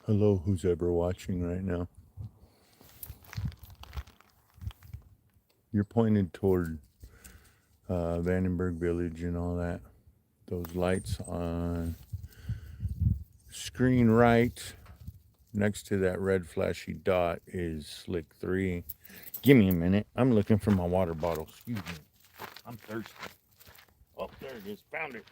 Hello, who's ever watching right now. You're pointed toward Vandenberg Village and all that. Those lights on screen right next to that red flashy dot is Slick 3. Give me a minute. I'm looking for my water bottle. Excuse me. I'm thirsty. Oh, there it is. Found it.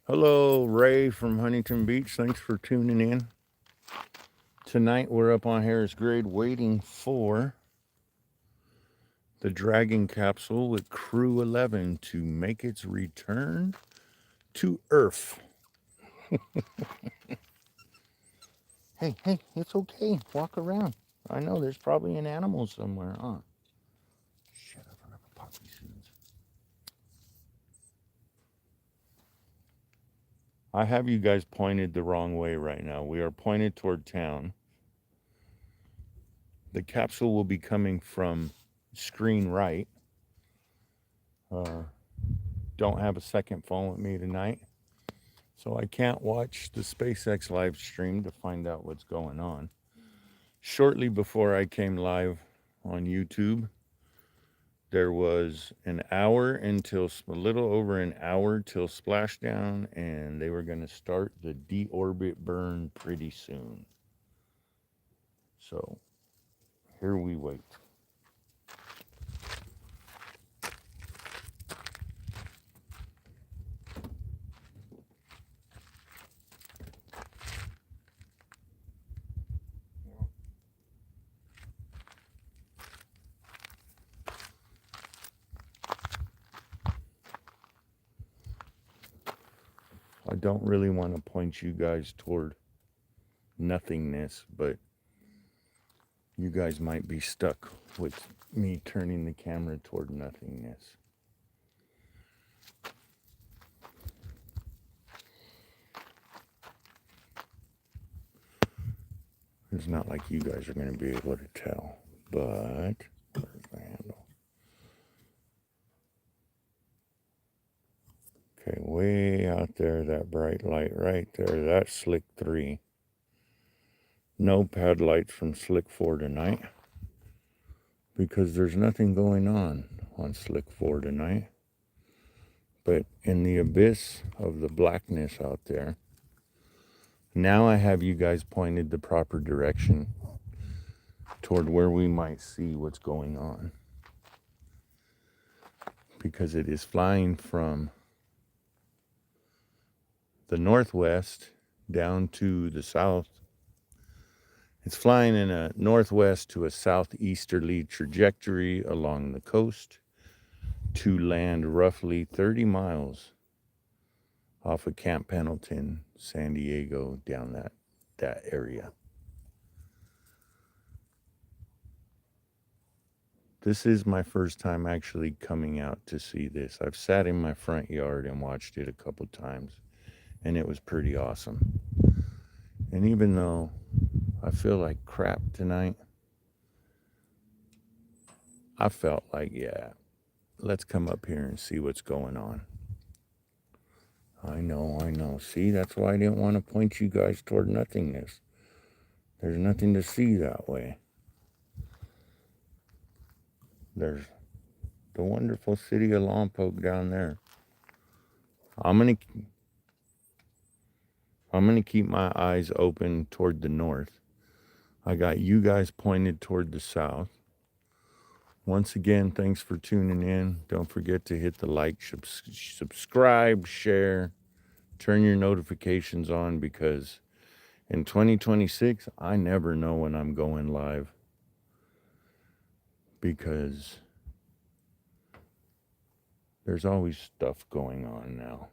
Hello, Ray from Huntington Beach. Thanks for tuning in. Tonight we're up on Harris Grade waiting for the Dragon capsule with Crew 11 to make its return to Earth. Hey, it's okay. Walk around. I know there's probably an animal somewhere, huh? Shut up, I never pop these things. I have you guys pointed the wrong way right now. We are pointed toward town. The capsule will be coming from screen right. Don't have a second phone with me tonight, so I can't watch the SpaceX live stream to find out what's going on. Shortly before I came live on YouTube, there was an hour until a little over an hour till splashdown, and they were going to start the deorbit burn pretty soon. So here we wait. I don't really want to point you guys toward nothingness, but you guys might be stuck with me turning the camera toward nothingness. It's not like you guys are going to be able to tell, but where's the handle? Okay, way out there, that bright light right there, that's Slick 3. No pad lights from Slick 4 tonight because there's nothing going on Slick 4 tonight. But in the abyss of the blackness out there, now I have you guys pointed the proper direction toward where we might see what's going on. Because it is flying from the northwest down to the south. It's flying in a northwest to a southeasterly trajectory along the coast to land roughly 30 miles off of Camp Pendleton, San Diego, down that area. This is my first time actually coming out to see this. I've sat in my front yard and watched it a couple times, and it was pretty awesome. And even though I feel like crap tonight, I felt like, yeah, let's come up here and see what's going on. I know. See, that's why I didn't want to point you guys toward nothingness. There's nothing to see that way. There's the wonderful city of Lompoc down there. I'm gonna keep my eyes open toward the north. I got you guys pointed toward the south. Once again, thanks for tuning in. Don't forget to hit the like, subscribe, share, turn your notifications on, because in 2026, I never know when I'm going live, because there's always stuff going on now.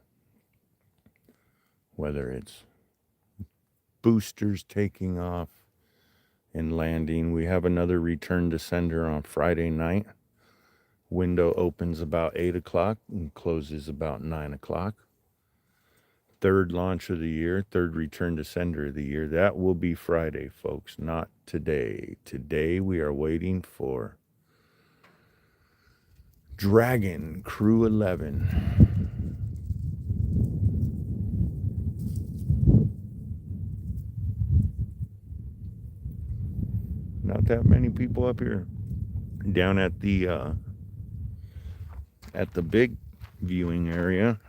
Whether it's boosters taking off and landing. We have another return to sender on Friday night Window opens about 8 o'clock and closes about 9 o'clock. Third launch of the year, third return to sender of the year. That will be Friday, folks, not today. Today we are waiting for Dragon Crew 11. Not that many people up here. Down at the big viewing area.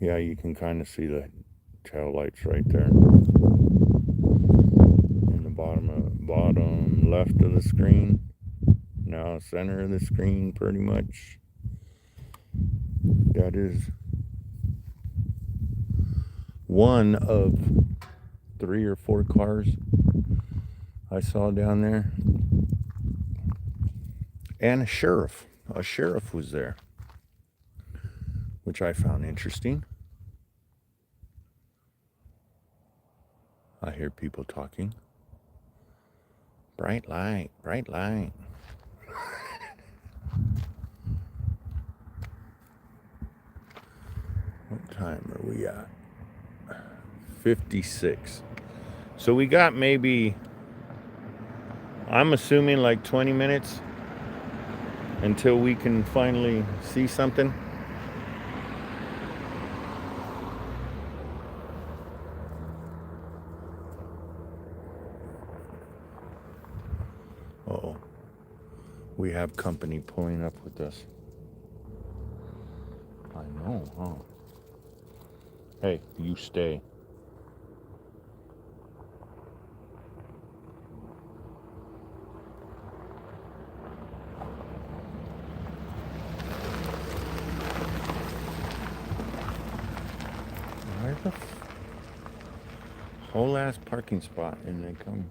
Yeah, you can kind of see the tail lights right there. In the bottom left of the screen. Now center of the screen pretty much. That is one of 3 or 4 cars I saw down there. And a sheriff. A sheriff was there, which I found interesting. I hear people talking. Bright light, bright light. What time are we at? 56. So we got maybe, I'm assuming like 20 minutes until we can finally see something. Uh-oh. We have company pulling up with us. I know, huh? Hey, you stay. Where the whole ass parking spot and they come.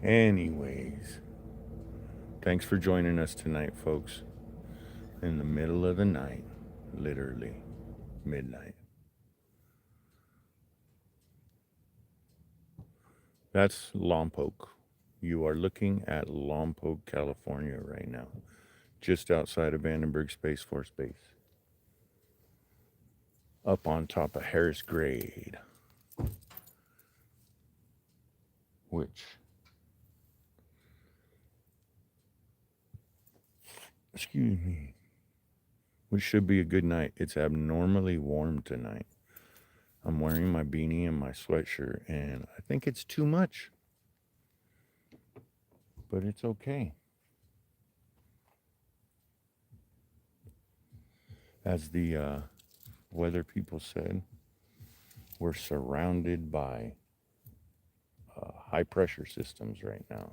Anyways, thanks for joining us tonight, folks. In the middle of the night, literally midnight. That's Lompoc. You are looking at Lompoc, California right now, just outside of Vandenberg Space Force Base, up on top of Harris Grade, which, excuse me, which should be a good night. It's abnormally warm tonight. I'm wearing my beanie and my sweatshirt, and I think it's too much, but it's okay. As the weather people said, we're surrounded by high pressure systems right now.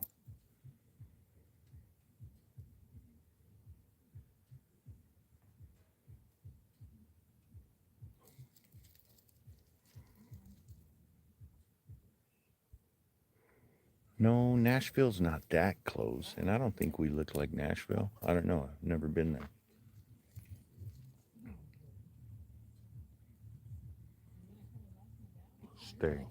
No, Nashville's not that close, and I don't think we look like Nashville. I don't know. I've never been there. Stay.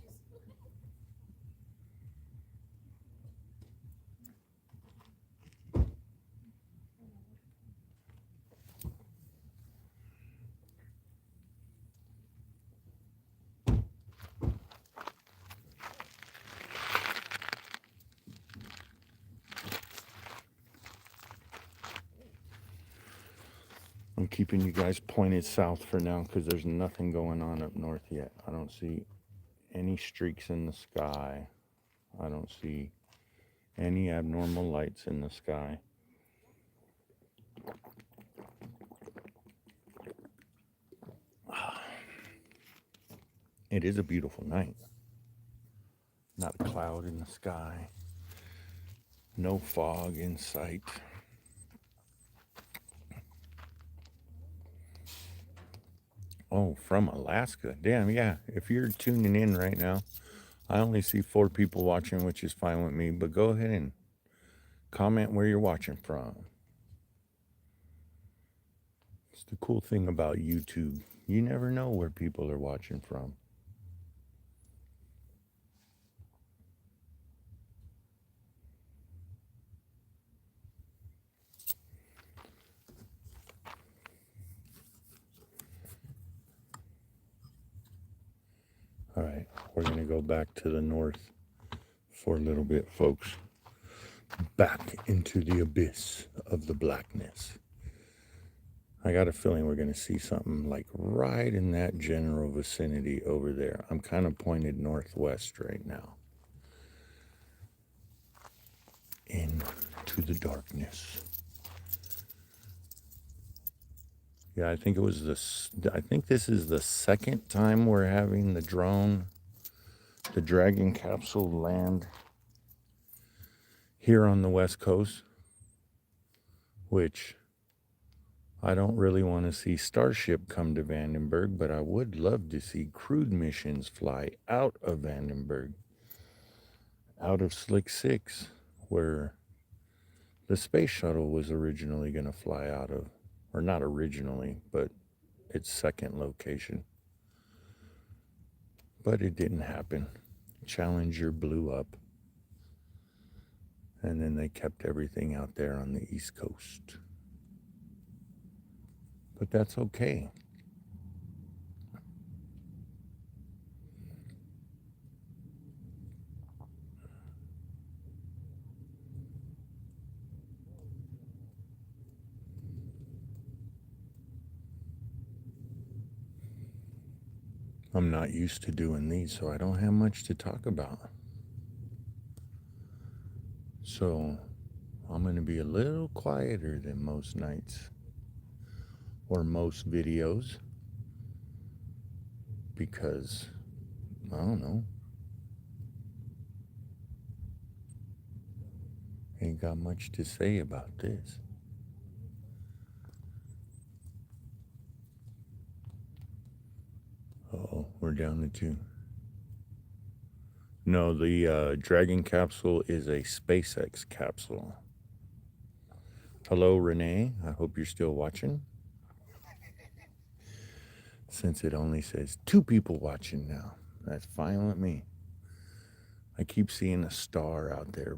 I'm keeping you guys pointed south for now because there's nothing going on up north yet. I don't see any streaks in the sky. I don't see any abnormal lights in the sky. It is a beautiful night. Not a cloud in the sky. No fog in sight. Oh, from Alaska. Damn, yeah. If you're tuning in right now, I only see 4 people watching, which is fine with me. But go ahead and comment where you're watching from. It's the cool thing about YouTube. You never know where people are watching from. All right, we're going to go back to the north for a little bit, folks. Back into the abyss of the blackness. I got a feeling we're going to see something like right in that general vicinity over there. I'm kind of pointed northwest right now. Into the darkness. Yeah, I think it was this. I think this is the second time we're having the drone, the Dragon capsule land here on the West Coast, which I don't really want to see Starship come to Vandenberg, but I would love to see crewed missions fly out of Vandenberg, out of Slick 6, where the space shuttle was originally going to fly out of, or not originally, but its second location. But it didn't happen. Challenger blew up. And then they kept everything out there on the East Coast. But that's okay. I'm not used to doing these, so I don't have much to talk about. So I'm going to be a little quieter than most nights or most videos because, I don't know, ain't got much to say about this. Uh-oh, we're down to 2. No, the Dragon capsule is a SpaceX capsule. Hello, Renee. I hope you're still watching. Since it only says 2 people watching now. That's fine with me. I keep seeing a star out there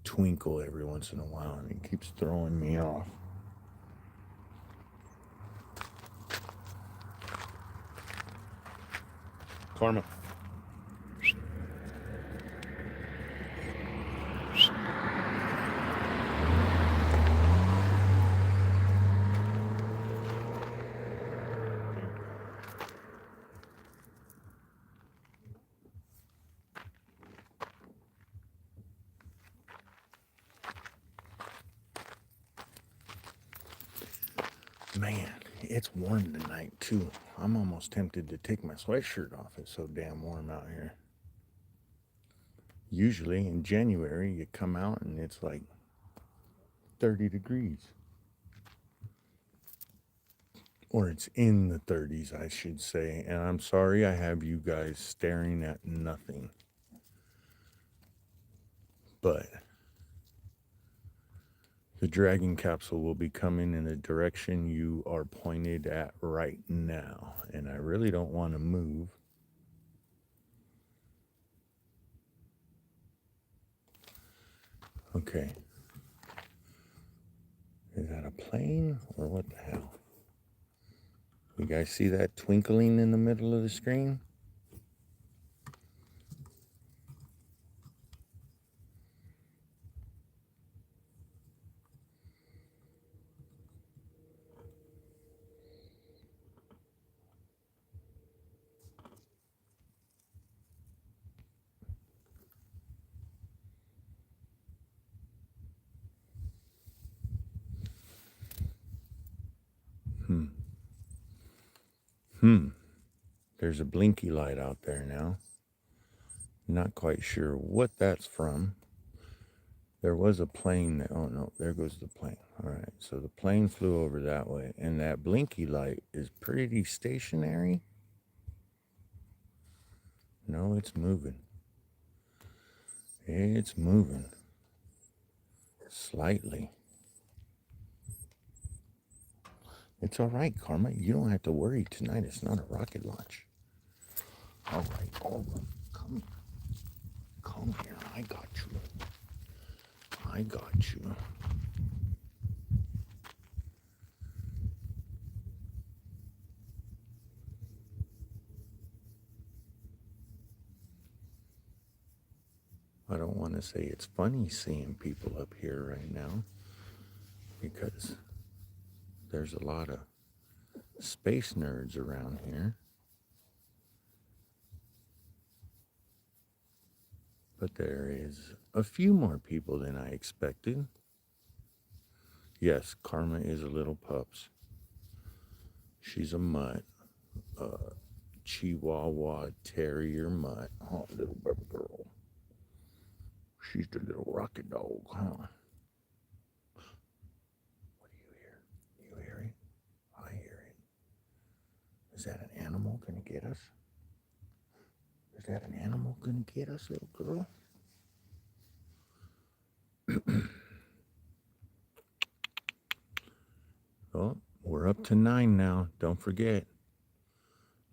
twinkle every once in a while, and it keeps throwing me off. Karma. Man, it's warm tonight too. I'm almost tempted to take my sweatshirt off. It's so damn warm out here. Usually in January, you come out and it's like 30 degrees. Or it's in the 30s, I should say. And I'm sorry I have you guys staring at nothing. But the Dragon capsule will be coming in the direction you are pointed at right now. And I really don't want to move. Okay. Is that a plane or what the hell? You guys see that twinkling in the middle of the screen? There's a blinky light out there now. Not quite sure what that's from. There was a plane that, oh no, there goes the plane. All right, so the plane flew over that way, and that blinky light is pretty stationary. No, it's moving. It's moving. Slightly. It's all right, Karma. You don't have to worry tonight. It's not a rocket launch. All right, come here. I got you. I got you. to say it's funny seeing people up here right now because there's a lot of space nerds around here. But there is a few more people than I expected. Yes, Karma is a little pups. She's a mutt. Chihuahua Terrier mutt. Oh, little baby girl. She's the little rocket dog, huh? What do you hear? You hear it? I hear it. Is that an animal gonna get us? Is that an animal gonna get us, little girl? Oh, we're up to 9 now. Don't forget.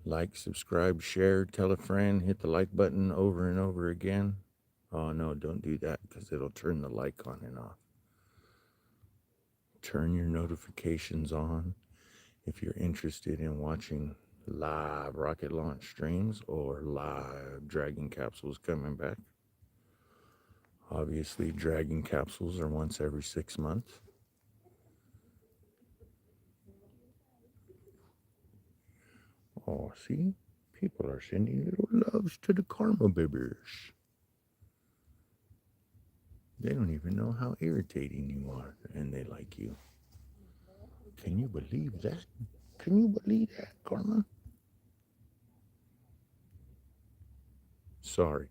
Like, subscribe, share, tell a friend, hit the like button over and over again. Oh no, don't do that because it'll turn the like on and off. Turn your notifications on if you're interested in watching live rocket launch streams or live Dragon capsules coming back. Obviously, Dragon capsules are once every 6 months. Oh, see? People are sending little loves to the Karma babies. They don't even know how irritating you are, and they like you. Can you believe that? Can you believe that, Karma? Sorry.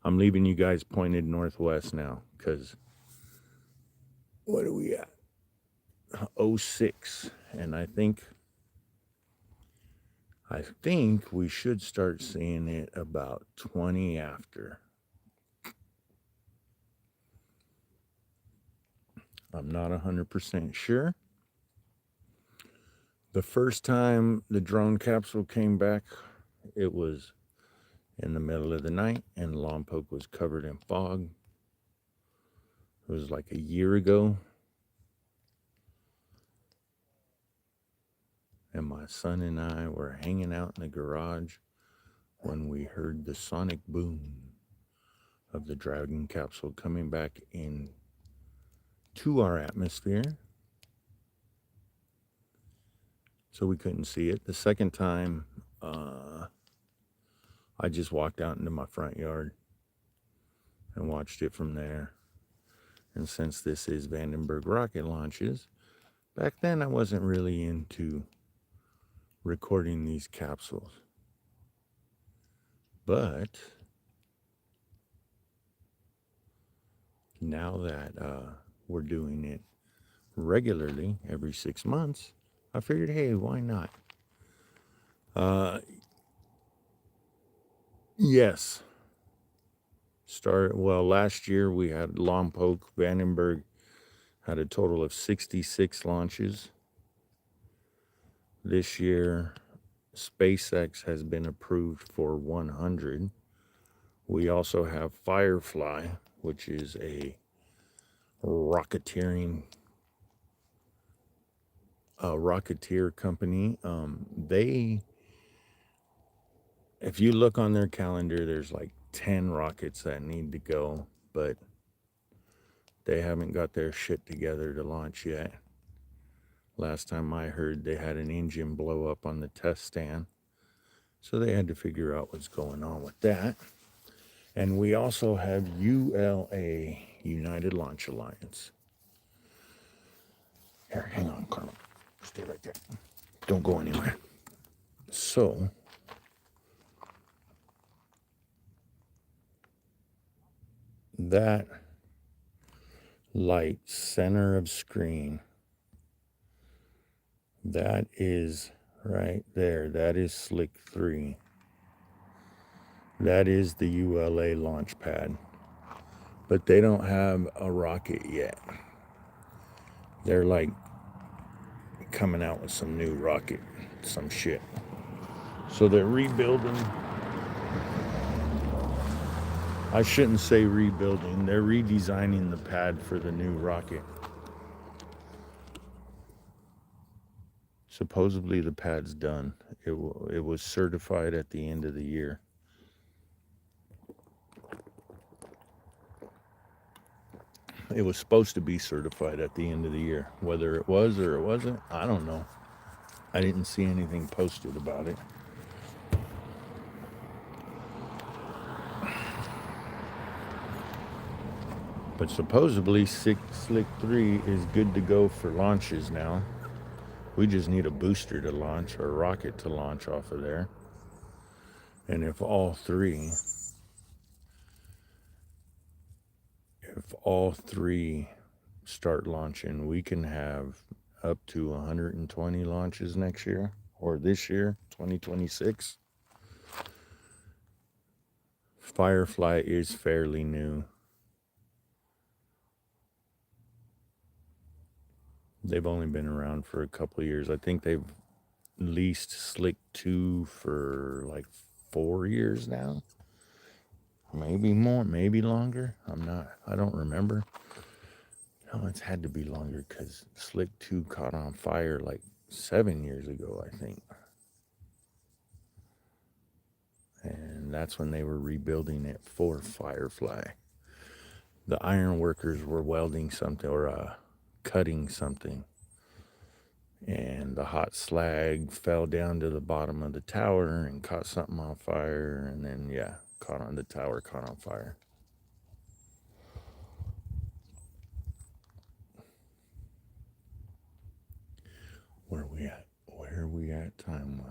I'm leaving you guys pointed northwest now, because what are we at? 06. And I think we should start seeing it about 20 after. I'm not 100% sure. The first time the drone capsule came back, it was in the middle of the night and Lompoc was covered in fog. It was like a year ago. And my son and I were hanging out in the garage when we heard the sonic boom of the Dragon capsule coming back in to our atmosphere. So we couldn't see it. The second time, I just walked out into my front yard and watched it from there. And since this is Vandenberg rocket launches, back then I wasn't really into recording these capsules. But now that we're doing it regularly every 6 months, I figured, hey, why not? Yes. Last year we had Lompoc, Vandenberg had a total of 66 launches. This year, SpaceX has been approved for 100. We also have Firefly, which is a rocketeer company. If you look on their calendar, there's like 10 rockets that need to go, but they haven't got their shit together to launch yet. Last time I heard, they had an engine blow up on the test stand, so they had to figure out what's going on with that. And we also have ULA, United Launch Alliance. Here, hang on, Carmen. Stay right there. Don't go anywhere. So, that light center of screen, that is right there. That is Slick 3. That is the ULA launch pad. But they don't have a rocket yet. They're like coming out with some new rocket, some shit. So they're rebuilding. I shouldn't say rebuilding. They're redesigning the pad for the new rocket. Supposedly the pad's done. It was certified at the end of the year. It was supposed to be certified at the end of the year. Whether it was or it wasn't, I don't know. I didn't see anything posted about it. But supposedly Slick 3 is good to go for launches now. We just need a booster to launch or a rocket to launch off of there. And if all three start launching, we can have up to 120 launches next year or this year, 2026. Firefly is fairly new. They've only been around for a couple of years. I think they've leased Slick 2 for like 4 years now. Maybe more, maybe longer. I don't remember. No, it's had to be longer because Slick 2 caught on fire like 7 years ago, I think. And that's when they were rebuilding it for Firefly. The iron workers were welding something or cutting something. And the hot slag fell down to the bottom of the tower and caught something on fire. And then, caught on fire. Where are we at? Where are we at time?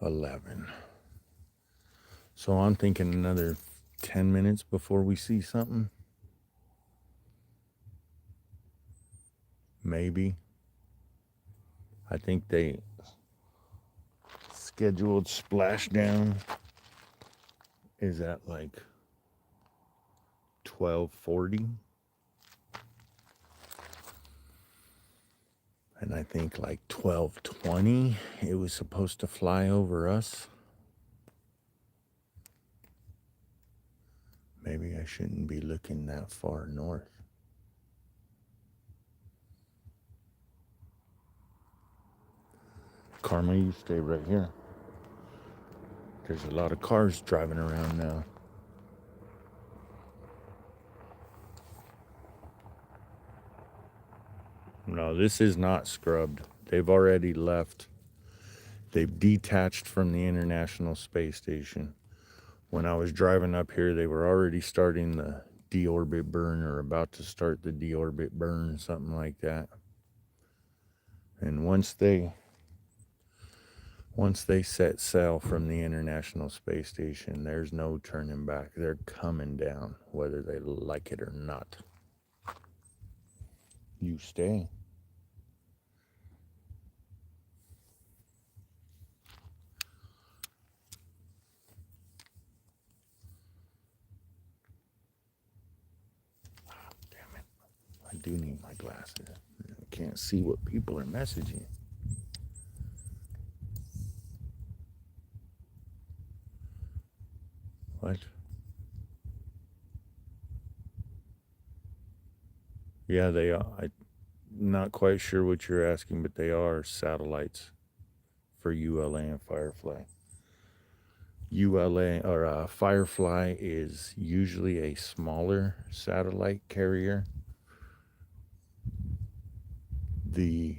11. So I'm thinking another 10 minutes before we see something. Maybe. I think they scheduled splashdown is at like 12:40. And I think like 12:20 it was supposed to fly over us. Maybe I shouldn't be looking that far north. Karma, you stay right here. There's a lot of cars driving around now. No, this is not scrubbed. They've already left. They've detached from the International Space Station. When I was driving up here, they were already starting the deorbit burn or about to start the deorbit burn, something like that. And once they set sail from the International Space Station, there's no turning back. They're coming down, whether they like it or not. You stay. Oh, damn it. I do need my glasses. I can't see what people are messaging. What? Yeah, they are. I'm not quite sure what you're asking, but they are satellites for ULA and Firefly. ULA or Firefly is usually a smaller satellite carrier. The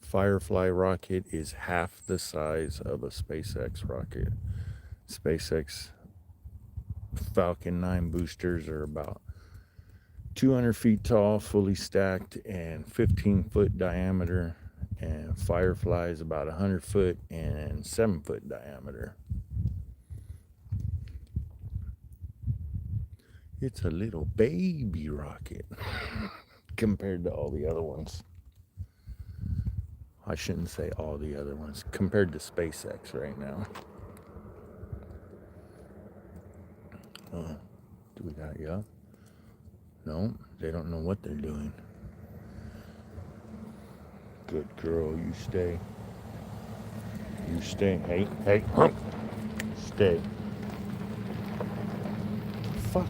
Firefly rocket is half the size of a SpaceX rocket. SpaceX Falcon 9 boosters are about 200 feet tall, fully stacked, and 15-foot diameter. And Firefly is about 100 foot and 7-foot diameter. It's a little baby rocket compared to all the other ones. I shouldn't say all the other ones, compared to SpaceX right now. Do we got you up? No, they don't know what they're doing. Good girl, you stay. You stay. Hey, stay. Fuck.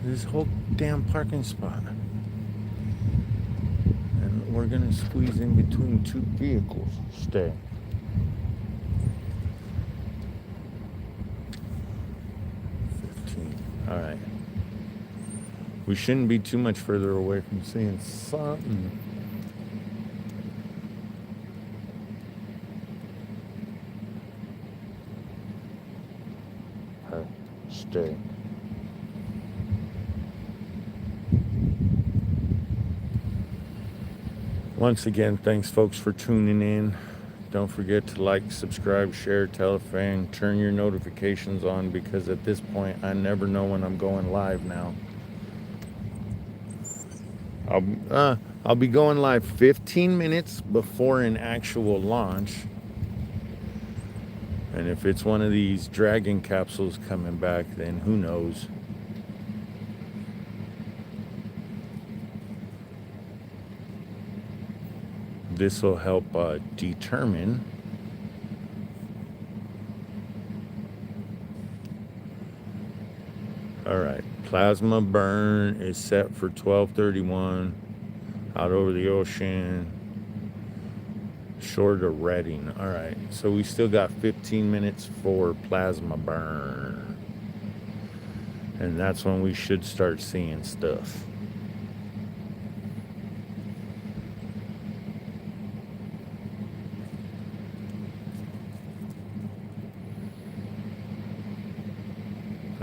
This whole damn parking spot. And we're gonna squeeze in between two vehicles. Stay. All right. We shouldn't be too much further away from seeing something. Stay. Once again, thanks folks for tuning in. Don't forget to like, subscribe, share, tell a friend, turn your notifications on, because at this point I never know when I'm going live now. I'll be going live 15 minutes before an actual launch. And if it's one of these Dragon capsules coming back, then who knows? This will help determine all right, plasma burn is set for 12:31 out over the ocean, short of Reading. All right, so we still got 15 minutes for plasma burn, and that's when we should start seeing stuff.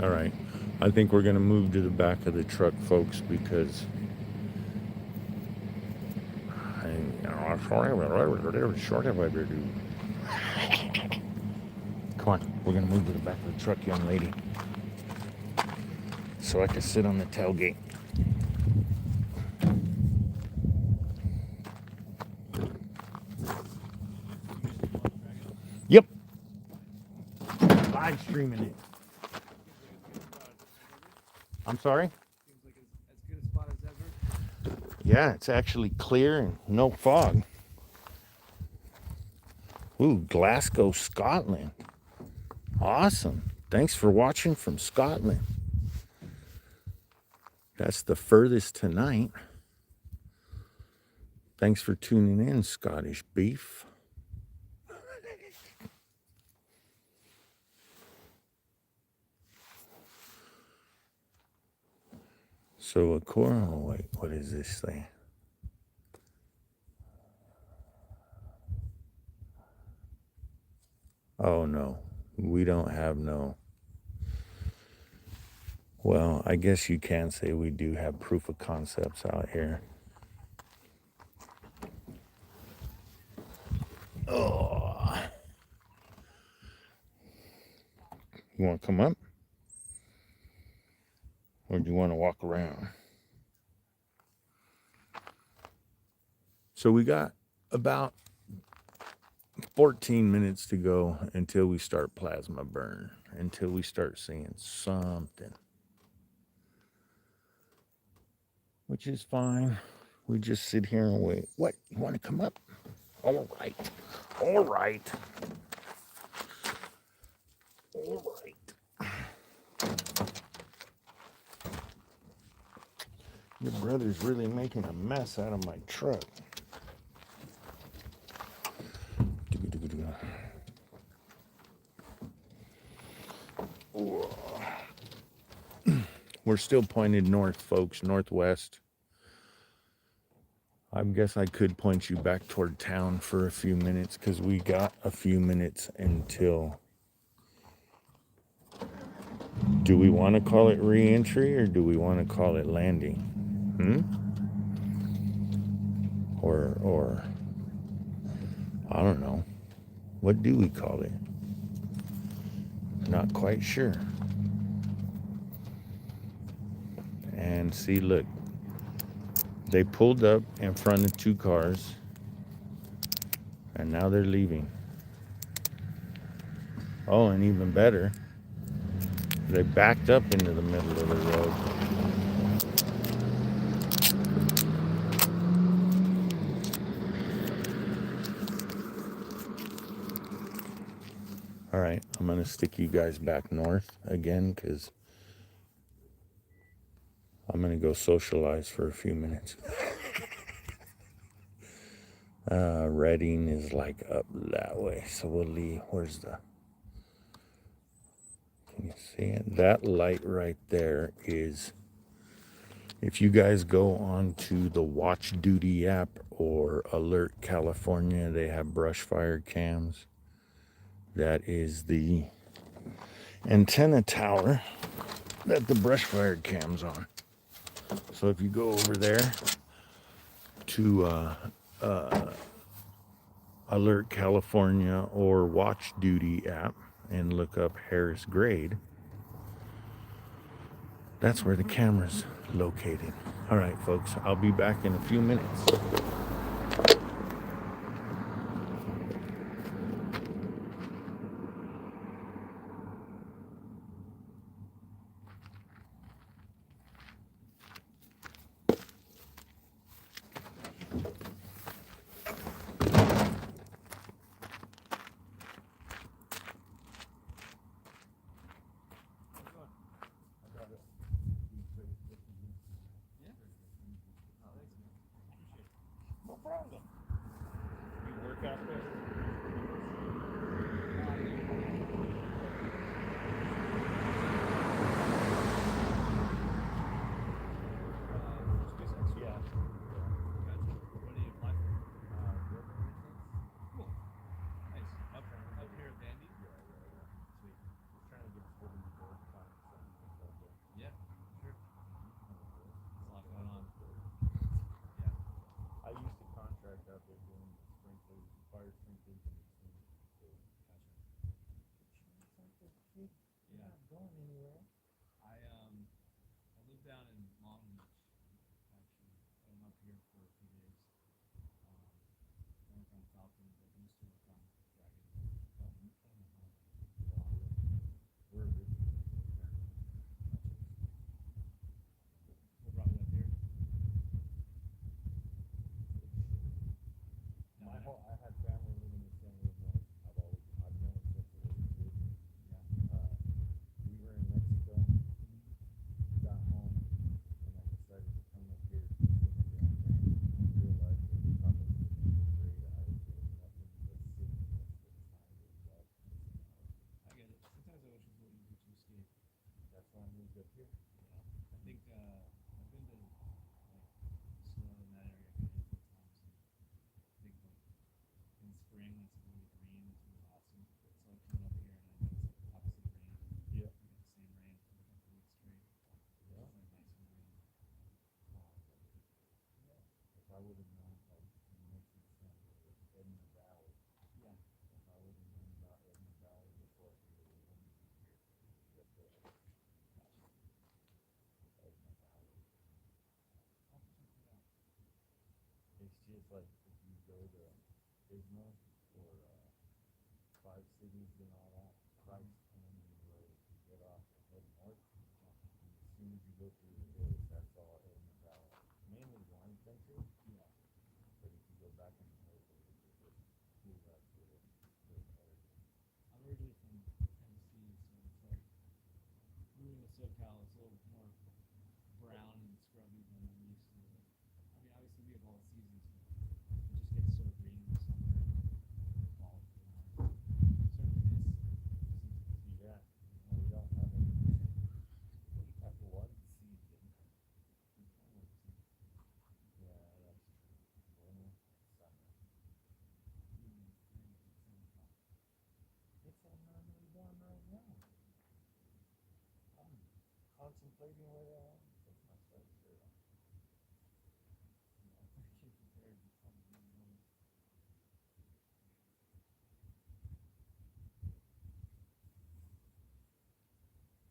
All right, I think we're gonna move to the back of the truck, folks, because come on, we're gonna move to the back of the truck, young lady, so I can sit on the tailgate. Yep, live streaming it. I'm sorry? Seems like as good a spot as ever. Yeah, it's actually clear and no fog. Ooh, Glasgow, Scotland. Awesome. Thanks for watching from Scotland. That's the furthest tonight. Thanks for tuning in, Scottish Beef. So a core, oh wait, what is this thing? Oh no, we don't have no. Well, I guess you can say we do have proof of concepts out here. Oh, you want to come up? Or do you want to walk around? So we got about 14 minutes to go until we start plasma burn, until we start seeing something. Which is fine. We just sit here and wait. What? You want to come up? All right. All right. All right. Your brother's really making a mess out of my truck. We're still pointed north, folks, northwest. I guess I could point you back toward town for a few minutes because we got a few minutes until. Do we want to call it re-entry or do we want to call it landing? Or I don't know. What do we call it? Not quite sure. And see, look, they pulled up in front of two cars and now they're leaving. Oh, and even better, they backed up into the middle of the road. All right, I'm going to stick you guys back north again because I'm going to go socialize for a few minutes. Reading is like up that way, so we'll leave. Where's the... You see it? That light right there is, if you guys go on to the Watch Duty app or Alert California, they have brush fire cams. That is the antenna tower that the brush fire cam's on. So if you go over there to Alert California or Watch Duty app and look up Harris Grade, that's where the camera's located. All right, folks, I'll be back in a few minutes. Yeah? Oh, thanks, man. Appreciate it. No problem. You work out there? SpaceX? Yeah. Gotcha. What do you apply for? Cool. Nice. Up here at Vandy? Sweet. Trying to get hold of people. Yeah, sure. There's a lot going on. Yeah. I used to contract out there doing sprinklers, fire sprinklers. Gotcha. Yeah. Not going anywhere. I live down in Long Beach, actually. But I'm up here for a few days. I work on Falcon, but I used to work on Dragon. We're originally What brought you up here? I had family living in San Diego. I've known since I was a kid. Yeah. We were in Mexico, got home, and I decided to come up here to see my grandparents. I realized that the top of the grade I was doing nothing but sitting most of the time with love. I get it. Sometimes I wish it was a little easier to escape. That's why I moved up here. Yeah. I think I've been to like Slow in that area a handful of times, and I think like in spring when it's like really green, it's really awesome. It's like coming up here and I know it's like opposite rain. Yeah. We get the same rain for like a couple weeks straight. Yeah. It's like nice and green. If I would have known, like you mentioned Edna Valley. Yeah. If I would have known about Edna Valley before I would have moved here. But Edna Valley. I'll have to check that out. It's just like if you go to Pismo or Five Cities and all that, Christ Canyon Road, you get off and head north. And as soon as you go through the hills, that's all Edna Valley. Mainly wine country, Yeah. but if you go back in the hills, it's just cool that little area. I'm originally from Tennessee, so it's like moving to SoCal, it's a little more brown and scrubby than I'm used to. Like, I mean, obviously we have all the seasons, but it just gets so green in the summer and fall. Certainly miss the seasons. Yeah, no, we don't have any. We have one season. Yeah, that's true. Winter, summer. It's on 9:01 right now. I'm contemplating whether I want to take my sweatshirt off. Get prepared for something really warm.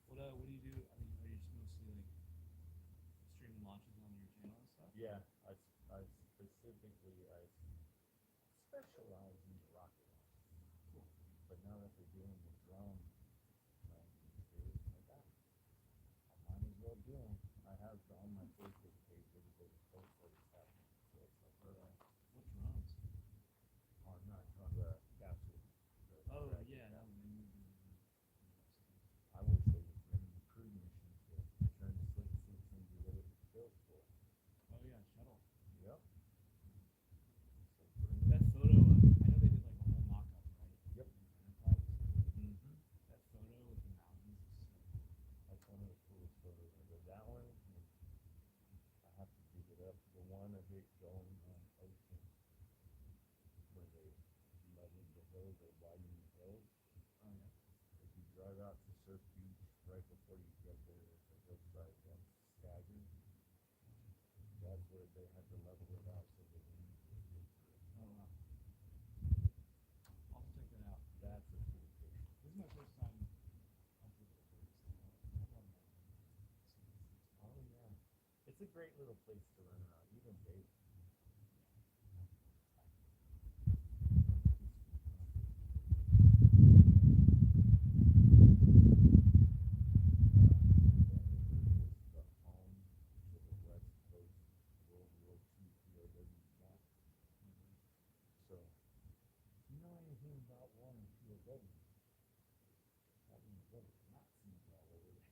What do you do? I mean, are you just mostly like streaming launches on your channel and stuff? Yeah, I specifically specialize in the rocket launch. Cool. But now that they're doing the drone landing too, it's like I might as well do them. I have on my Facebook page everybody posts that it's happening. So it's like, What drones? on not on the capsule. Oh Dragon. yeah, that was they moved into the I wish they would bring the crew mission to turn the slick six into what it was built for. Oh yeah, shuttle. Yep. That photo of, I know they did like a whole mock-up, right? Yep. In Enterprise. Mm-hmm. That photo with the mountains is so they had to level it out so the wind would get through. Oh wow. I'll have to check that out. That's a cool picture. This is my first time up with the birds. I love my SpaceX. Oh yeah, it's a great little place to run around, even Dave. The home to the West Coast World War II POW camp. So, if you know anything about war and POW, that means there were Nazis all over there.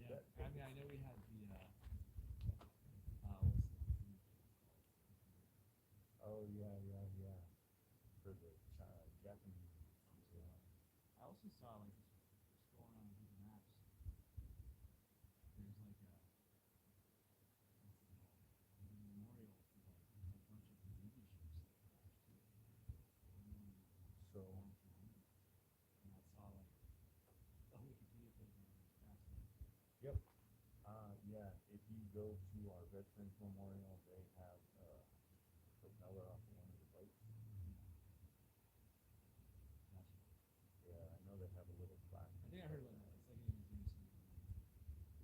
Yeah, I mean, I know we had the what's the thing called? Oh yeah, yeah, yeah. For the Japanese. Yeah. I also saw like just scrolling on Google Maps. There's like a memorial for like a bunch of Navy ships that crashed too. So, And I saw like a Wikipedia page on this fascinating. yep. Yeah, if you go to our Veterans Memorial, they have a propeller off of one of the boats. Gotcha. Yeah, I know they have a little plaque. I think I heard about that. It's like a museum somewhere.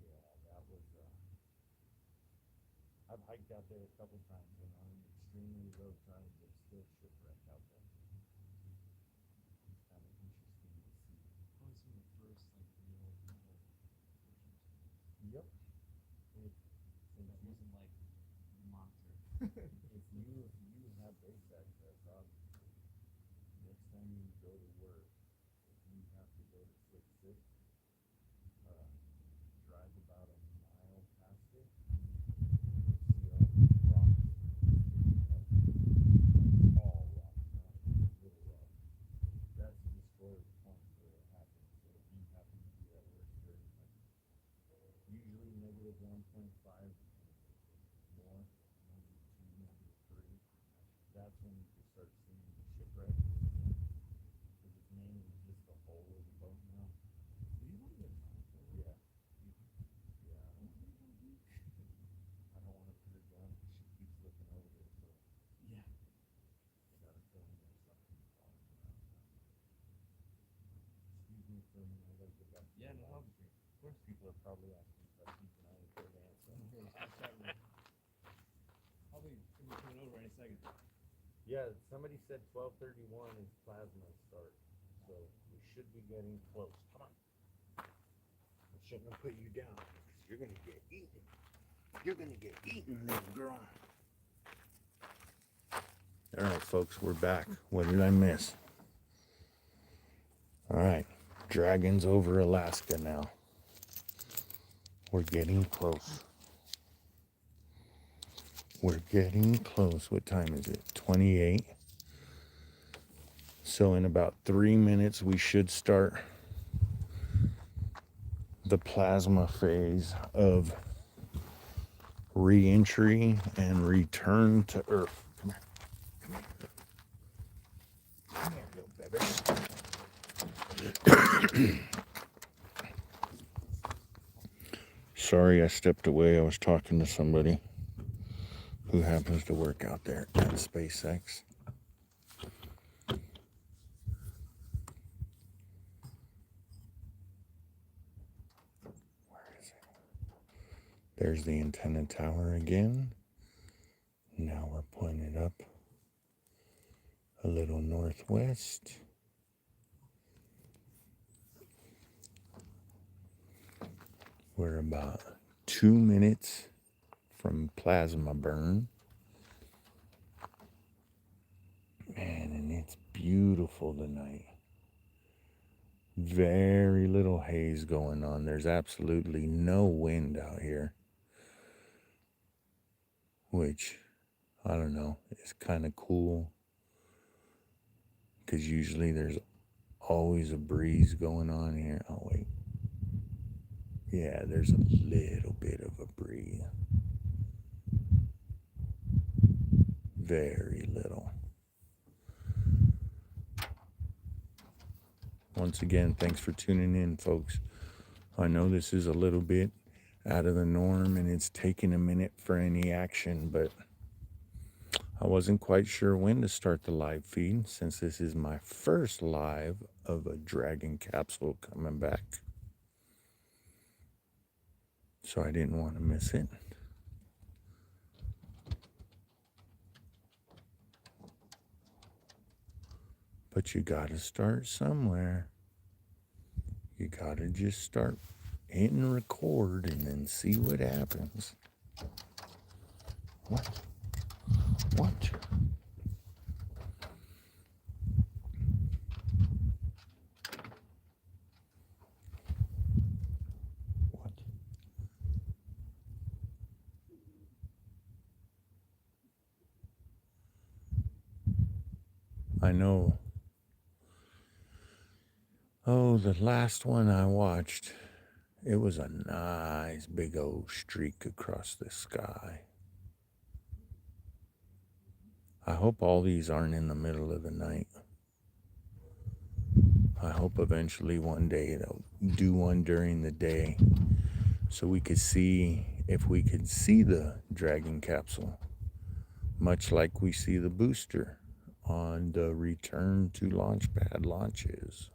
Yeah, that was. I've hiked out there a couple times, and on extremely low tides, there's still shipwreck out there. It's kind of interesting to see. Probably some of the first like real metal ocean stories. Yep. That wasn't like the monitor. If you have base access, obviously, next time you go to work, if you have to go to Slick 6, drive about a mile past it, you'll see all the rocks sticking up. All rocks, not little rocks. That's the destroyer point where it happens. So if you happen to be at work during like usually negative 1.5 more, -2, -3, that's when you can start seeing the shipwreck. Because it's mainly just the hull of the boat now. Do you want to get Yeah. Yeah. I don't want to put her down because she keeps looking over there, so Yeah. I got a feeling there's something falling around now. Excuse me for a minute, I gotta get back to Yeah, the no live problem. stream. Of course, people are probably asking questions and I ain't there to answer. Probably gonna be coming over any second. Yeah, somebody said 12:31 is plasma start, so we should be getting close. Come on. I shouldn't have put you down because you're gonna get eaten. You're gonna get eaten, little girl. All right, folks, we're back. What did I miss? All right, dragons over Alaska now. We're getting close. We're getting close. What time is it? 28. So in about 3 minutes, we should start the plasma phase of re-entry and return to Earth. Come here. Come here. Come here, little baby. Sorry, I stepped away. I was talking to somebody who happens to work out there at SpaceX. Where is it? There's the antenna tower again. Now we're pointed up a little northwest. We're about 2 minutes from plasma burn. Man, and it's beautiful tonight. Very little haze going on. There's absolutely no wind out here, which, I don't know, is kind of cool. Because usually there's always a breeze going on here. Oh, wait. Yeah, there's a little bit of a breeze. Very little. Once again, thanks for tuning in, folks. I know this is a little bit out of the norm, and it's taking a minute for any action, but I wasn't quite sure when to start the live feed since this is my first live of a Dragon capsule coming back. So I didn't want to miss it. But you gotta start somewhere. You gotta just start hitting record and then see what happens. What? What? What? I know. Oh, the last one I watched, it was a nice big old streak across the sky. I hope all these aren't in the middle of the night. I hope eventually one day they'll do one during the day so we could see if we could see the Dragon capsule, much like we see the booster on the return to launch pad launches.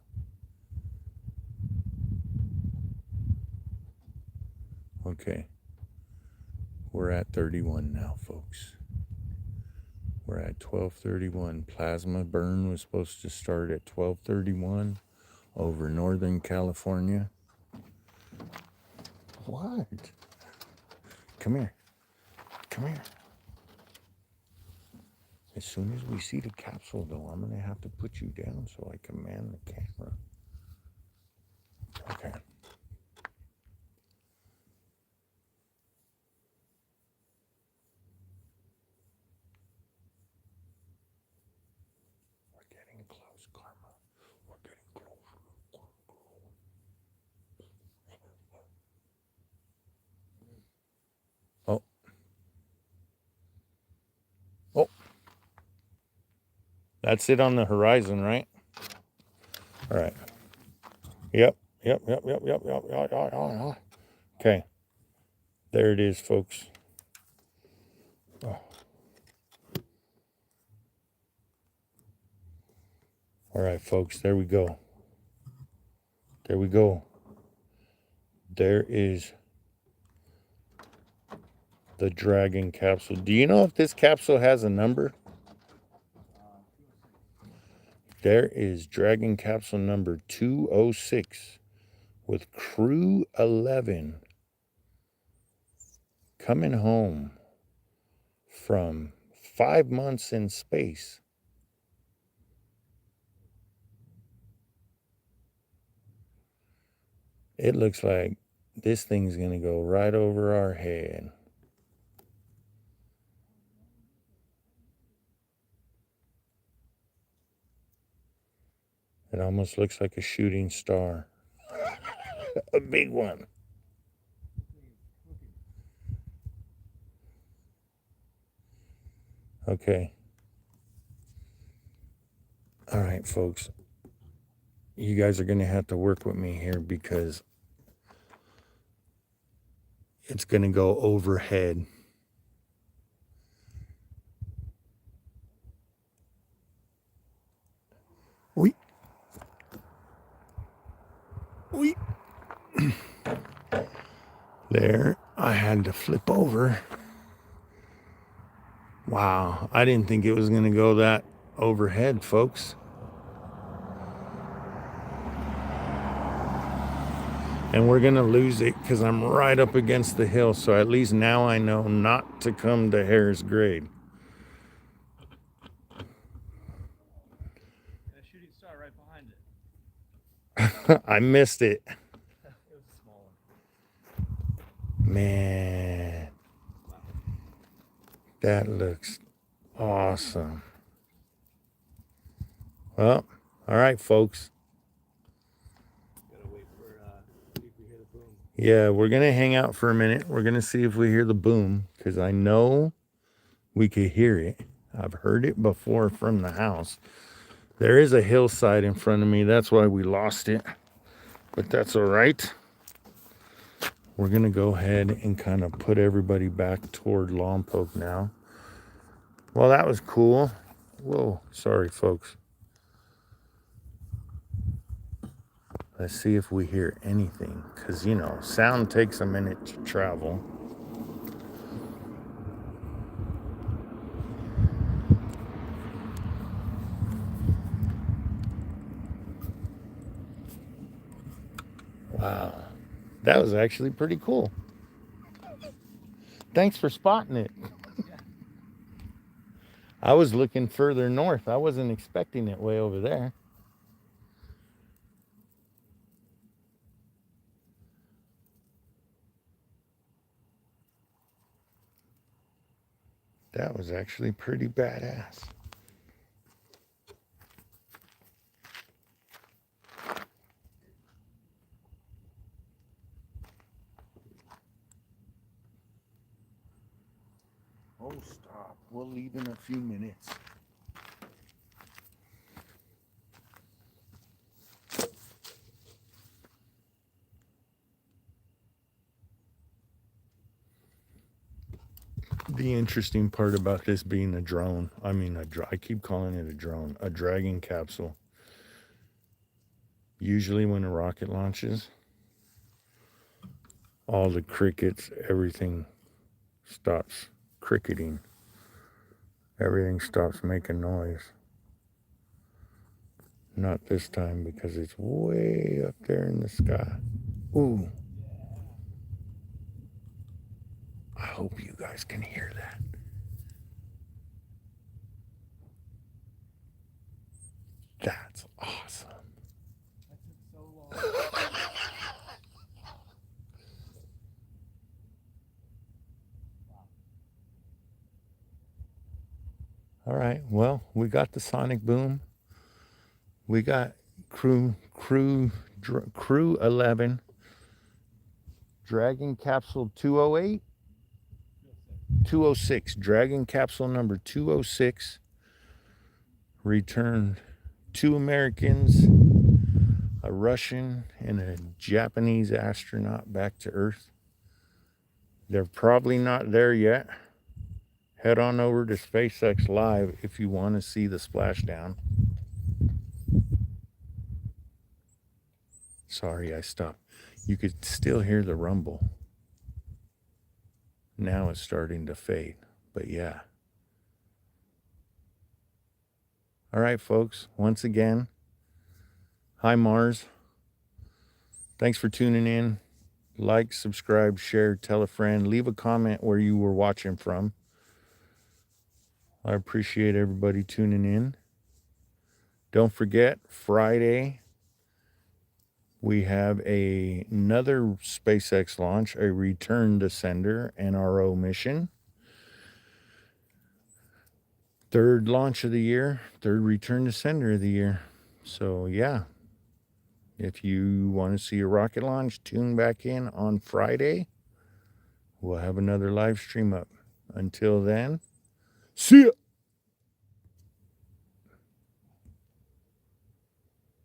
Okay, we're at 31 now, folks. We're at 12:31. Plasma burn was supposed to start at 12:31 over Northern California. What? Come here. Come here. As soon as we see the capsule, though, I'm going to have to put you down so I can man the camera. Okay. We're getting close, Karma. We're getting close. Oh. Oh. That's it on the horizon, right? All right. Yep. Okay. There it is, folks. Oh. All right, folks. There we go. There we go. There is the Dragon capsule. Do you know if this capsule has a number? There is Dragon capsule number 206 with crew 11 coming home from 5 months in space. It looks like this thing's going to go right over our head. It almost looks like a shooting star. A big one. Okay. All right, folks. You guys are going to have to work with me here because it's going to go overhead. Oui. Oui. There, I had to flip over. Wow, I didn't think it was going to go that overhead, folks. And we're going to lose it because I'm right up against the hill. So at least now I know not to come to Harris Grade. And a shooting star right behind it. I missed it. It was a small one. Man, that looks awesome. Well, all right, folks. Gotta wait for see if we hear the boom. Yeah, we're going to hang out for a minute. We're going to see if we hear the boom because I know we could hear it. I've heard it before from the house. There is a hillside in front of me. That's why we lost it. But that's all right. we're going to go ahead and kind of put everybody back toward Lompoc now. Well, that was cool. Whoa, sorry, folks. Let's see if we hear anything, because, you know, sound takes a minute to travel. Wow, that was actually pretty cool. Thanks for spotting it. I was looking further north. I wasn't expecting it way over there. That was actually pretty badass. Oh, stop. We'll leave in a few minutes. The interesting part about this being a drone, I keep calling it a drone, a Dragon capsule. Usually when a rocket launches, all the crickets, everything stops cricketing. Everything stops making noise. Not this time because it's way up there in the sky. Ooh. I hope you guys can hear that. That's awesome. That took so long. All right. Well, we got the sonic boom. We got crew 11, Dragon capsule 208, 206, Dragon capsule number 206 returned 2 Americans, a Russian and a Japanese astronaut back to Earth. They're probably not there yet. Head on over to SpaceX Live if you want to see the splashdown. Sorry, I stopped. You could still hear the rumble. Now it's starting to fade, but yeah. All right, folks, once again, hi Mars. Thanks for tuning in. Like, subscribe, share, tell a friend, leave a comment where you were watching from. I appreciate everybody tuning in. Don't forget, Friday, we have another SpaceX launch, a return to sender NRO mission. Third launch of the year, third return to sender of the year. So, yeah, if you want to see a rocket launch, tune back in on Friday. We'll have another live stream up. Until then, see ya.